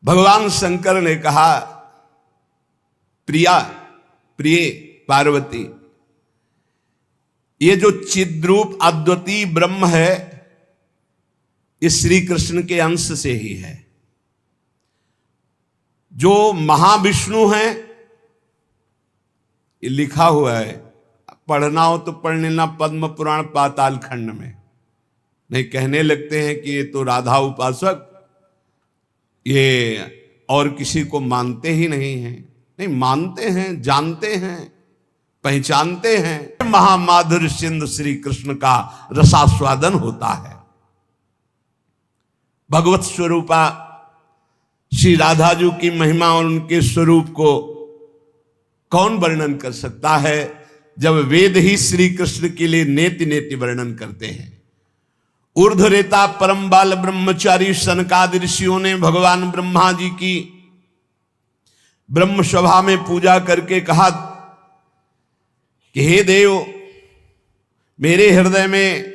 भगवान शंकर ने कहा, प्रिया प्रिय पार्वती, ये जो चिद्रूप अद्वितीय ब्रह्म है ये श्री कृष्ण के अंश से ही है। जो महाविष्णु हैं ये लिखा हुआ है, पढ़ना हो तो पढ़ लेना पद्म पुराण पाताल खंड में। नहीं कहने लगते हैं कि ये तो राधा उपासक ये और किसी को मानते ही नहीं हैं। नहीं, मानते हैं, जानते हैं, पहचानते हैं। महामाधुर्य सिंधु श्री कृष्ण का रसास्वादन होता है। भगवत स्वरूपा श्री राधा जी की महिमा और उनके स्वरूप को कौन वर्णन कर सकता है, जब वेद ही श्री कृष्ण के लिए नेति नेति वर्णन करते हैं। ऊर्ध्वरेता परम बाल ब्रह्मचारी सनकादि ऋषियों ने भगवान ब्रह्मा जी की ब्रह्म सभा में पूजा करके कहा कि हे देव, मेरे हृदय में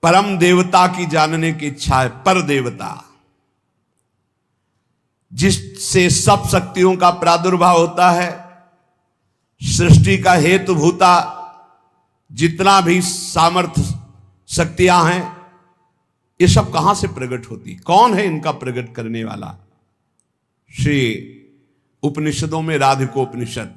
परम देवता की जानने की इच्छा है। पर देवता जिससे सब शक्तियों का प्रादुर्भाव होता है, सृष्टि का हेतु भूता जितना भी सामर्थ्य शक्तियां हैं, ये सब कहां से प्रकट होती? कौन है इनका प्रकट करने वाला? श्री उपनिषदों में राधिकोपनिषद।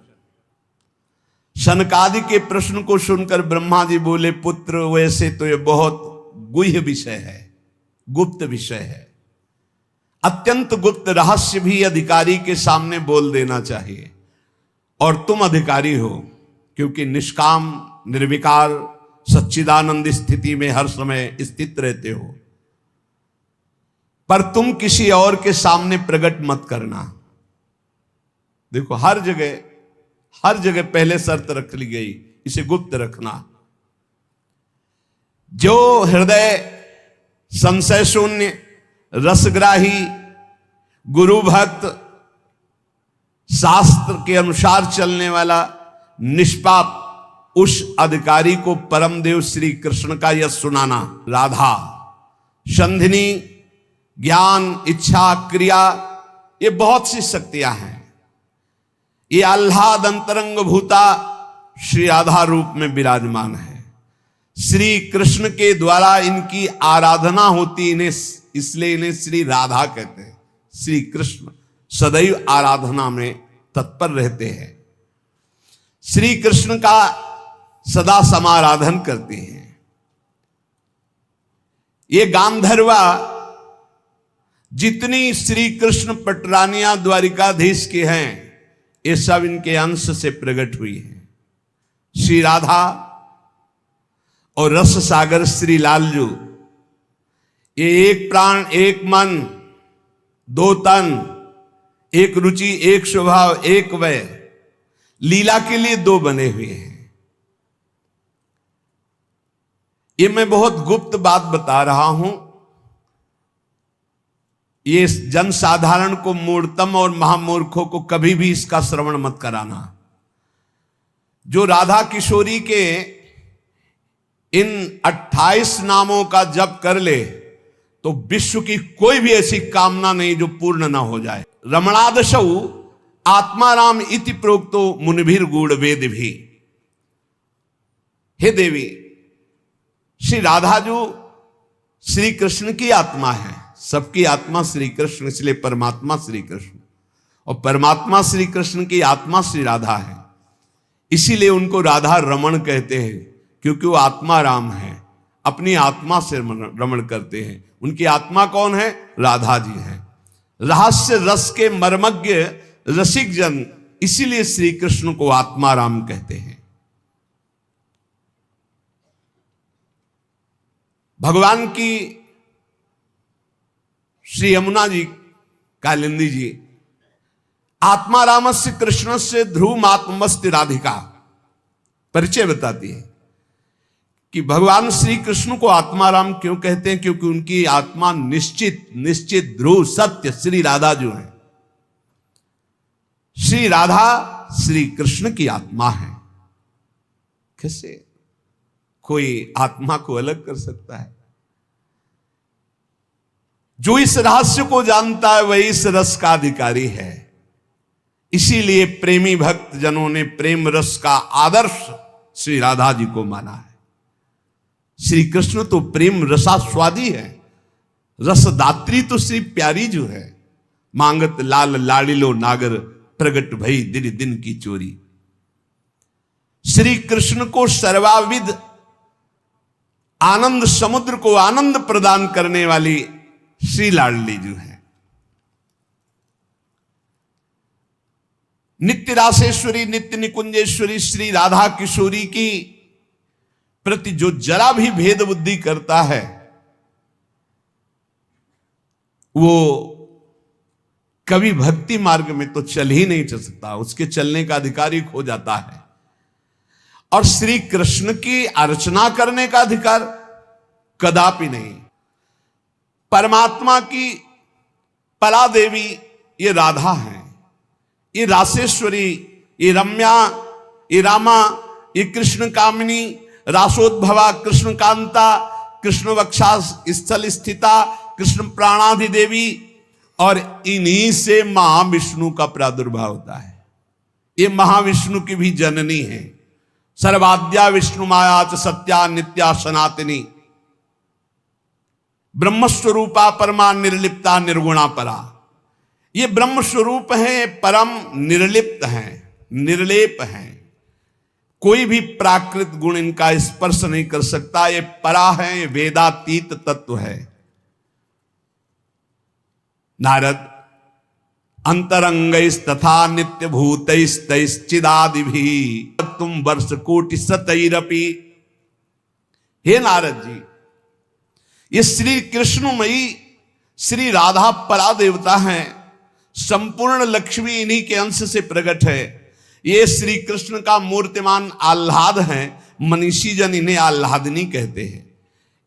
सनकादि के प्रश्न को सुनकर ब्रह्मा जी बोले, पुत्र वैसे तो ये बहुत गुह्य विषय है, गुप्त विषय है, अत्यंत गुप्त रहस्य भी अधिकारी के सामने बोल देना चाहिए। और तुम अधिकारी हो, क्योंकि निष्काम निर्विकार सच्चिदानंद स्थिति में हर समय स्थित रहते हो। पर तुम किसी और के सामने प्रकट मत करना। देखो, हर जगह पहले शर्त रख ली गई, इसे गुप्त रखना। जो हृदय संशय शून्य, रसग्राही, गुरु भक्त, शास्त्र के अनुसार चलने वाला, निष्पाप, उस अधिकारी को परमदेव श्री कृष्ण का यश सुनाना। राधा संधिनी, ज्ञान, इच्छा, क्रिया, ये बहुत सी शक्तियां हैं। ये आह्लाद अंतरंग भूता श्री राधा रूप में विराजमान है। श्री कृष्ण के द्वारा इनकी आराधना होती, इसलिए इन्हें श्री राधा कहते हैं। श्री कृष्ण सदैव आराधना में तत्पर रहते हैं, श्री कृष्ण का सदा समाराधन करते हैं। ये गांधर्वा जितनी श्री कृष्ण पटरानियां द्वारिकाधीश की हैं, ये सब इनके अंश से प्रकट हुई हैं। श्री राधा और रस सागर श्री लालजू, ये एक प्राण, एक मन, दो तन, एक रुचि, एक स्वभाव, एक वय, लीला के लिए दो बने हुए हैं। ये मैं बहुत गुप्त बात बता रहा हूं। ये जनसाधारण को, मूर्तम और महामूर्खों को कभी भी इसका श्रवण मत कराना। जो राधा किशोरी के इन 28 नामों का जप कर ले तो विश्व की कोई भी ऐसी कामना नहीं जो पूर्ण ना हो जाए। रमणादशौ आत्माराम इति प्रोक्तो मुनिभिर गूढ़ वेद भी। हे देवी, श्री राधा जो श्री कृष्ण की आत्मा है, सबकी आत्मा श्री कृष्ण, इसलिए परमात्मा श्री कृष्ण, और परमात्मा श्री कृष्ण की आत्मा श्री राधा है। इसीलिए उनको राधा रमण कहते हैं, क्योंकि वो आत्मा राम है, अपनी आत्मा से रमण करते हैं। उनकी आत्मा कौन है? राधा जी है। रहस्य रस के मर्मज्ञ रसिक जन, इसीलिए श्री कृष्ण को आत्मा राम कहते हैं। भगवान की श्री यमुना जी, कालिंदी जी, आत्मा रामस्य कृष्ण से ध्रुव आत्मस्ति राधिका, परिचय बताती है कि भगवान श्री कृष्ण को आत्माराम क्यों कहते हैं? क्योंकि उनकी आत्मा निश्चित ध्रुव सत्य श्री राधा जो है। श्री राधा श्री कृष्ण की आत्मा है। कैसे कोई आत्मा को अलग कर सकता है? जो इस रहस्य को जानता है वही इस रस का अधिकारी है। इसीलिए प्रेमी भक्त जनों ने प्रेम रस का आदर्श श्री राधा जी को माना है। श्री कृष्ण तो प्रेम रसास्वादी है, रसदात्री तो श्री प्यारी जो है। मांगत लाल लाड़िलो नागर, प्रगट भई दिन दिन की चोरी। श्री कृष्ण को सर्वाविद आनंद समुद्र को आनंद प्रदान करने वाली श्री लाडली जो है। नित्य रासेश्वरी नित्य निकुंजेश्वरी श्री राधा किशोरी की प्रति जो जरा भी भेद बुद्धि करता है वो कभी भक्ति मार्ग में तो चल ही नहीं चल सकता, उसके चलने का अधिकार ही खो जाता है। और श्री कृष्ण की अर्चना करने का अधिकार कदापि नहीं। परमात्मा की पला देवी ये राधा है, ये रासेश्वरी, ये रम्या, ये रामा, ये कृष्ण कामिनी, रासोद्भवा, कृष्ण कांता, कृष्ण वक्षा स्थल स्थिता, कृष्ण प्राणाधि देवी, और इन्हीं से महाविष्णु का प्रादुर्भाव होता है। ये महाविष्णु की भी जननी है। सर्वाद्या विष्णु माया च सत्या नित्या सनातनी, ब्रह्मस्वरूपा परमा निर्लिप्ता निर्गुणा परा। ये ब्रह्म स्वरूप है, परम निर्लिप्त है, निर्लेप है। कोई भी प्राकृत गुण इनका स्पर्श नहीं कर सकता। ये परा है, ये वेदातीत तत्व है। नारद अंतरंगैस तथा नित्य भूतैस्तैश्चिदादि भी तुम वर्ष कोटि सतैरपि। हे नारद जी, ये श्री कृष्णमयी श्री राधा परा देवता हैं। संपूर्ण लक्ष्मी इन्हीं के अंश से प्रकट है। ये श्री कृष्ण का मूर्तिमान आह्लाद है। मनीषी जन इन्हें आह्लादनी कहते हैं।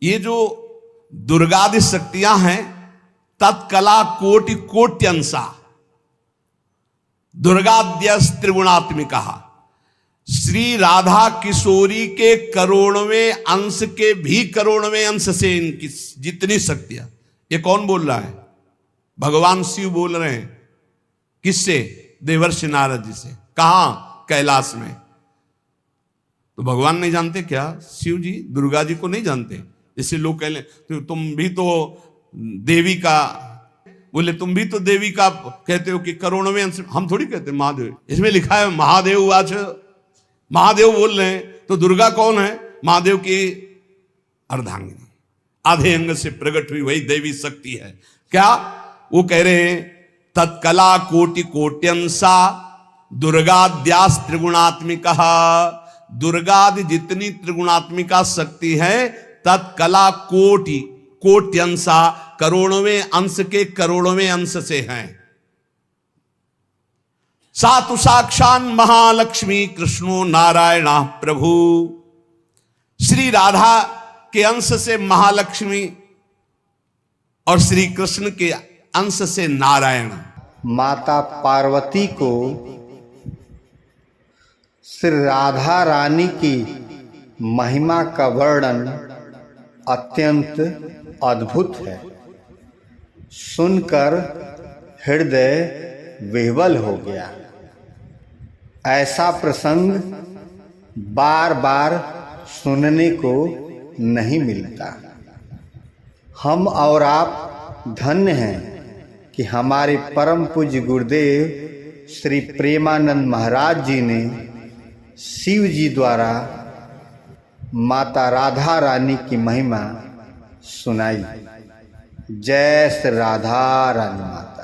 ये जो दुर्गादि शक्तियां हैं तत्कला कोटि कोट्यंसा, दुर्गाद्य त्रिगुणात्मिका। श्री राधा किशोरी के करोड़वें अंश के भी करोड़वें अंश से इनकी जितनी शक्तियां। ये कौन बोल रहा है? भगवान शिव बोल रहे हैं। किससे? देवर्षि नारद जी से। कहां? कैलाश में। तो भगवान नहीं जानते क्या? शिव जी दुर्गा जी को नहीं जानते? जैसे लोग कह ले तो तुम भी तो देवी का, बोले तुम भी तो देवी का कहते हो कि करोड़वें अंश। हम थोड़ी कहते महादेव, इसमें लिखा है महादेव आज। महादेव बोल रहे हैं तो दुर्गा कौन है? महादेव की अर्धांगिनी, आधे अंग से प्रकट हुई वही देवी शक्ति है। क्या वो कह रहे हैं? तत्कला कोटि कोट्यंसा दुर्गाद्यास त्रिगुणात्मिका। दुर्गादि जितनी त्रिगुणात्मिका शक्ति है तत्कला कोटि कोट्यंसा, करोड़वें अंश के करोड़वें अंश से हैं। सातु साक्षान महालक्ष्मी कृष्णो नारायण प्रभु। श्री राधा के अंश से महालक्ष्मी और श्री कृष्ण के अंश से नारायण। माता पार्वती को श्री राधा रानी की महिमा का वर्णन अत्यंत अद्भुत है। सुनकर हृदय विह्वल हो गया। ऐसा प्रसंग बार बार सुनने को नहीं मिलता। हम और आप धन्य हैं कि हमारे परम पूज्य गुरुदेव श्री प्रेमानंद महाराज जी ने शिव जी द्वारा माता राधा रानी की महिमा सुनाई। जय श्री राधा रानी माता।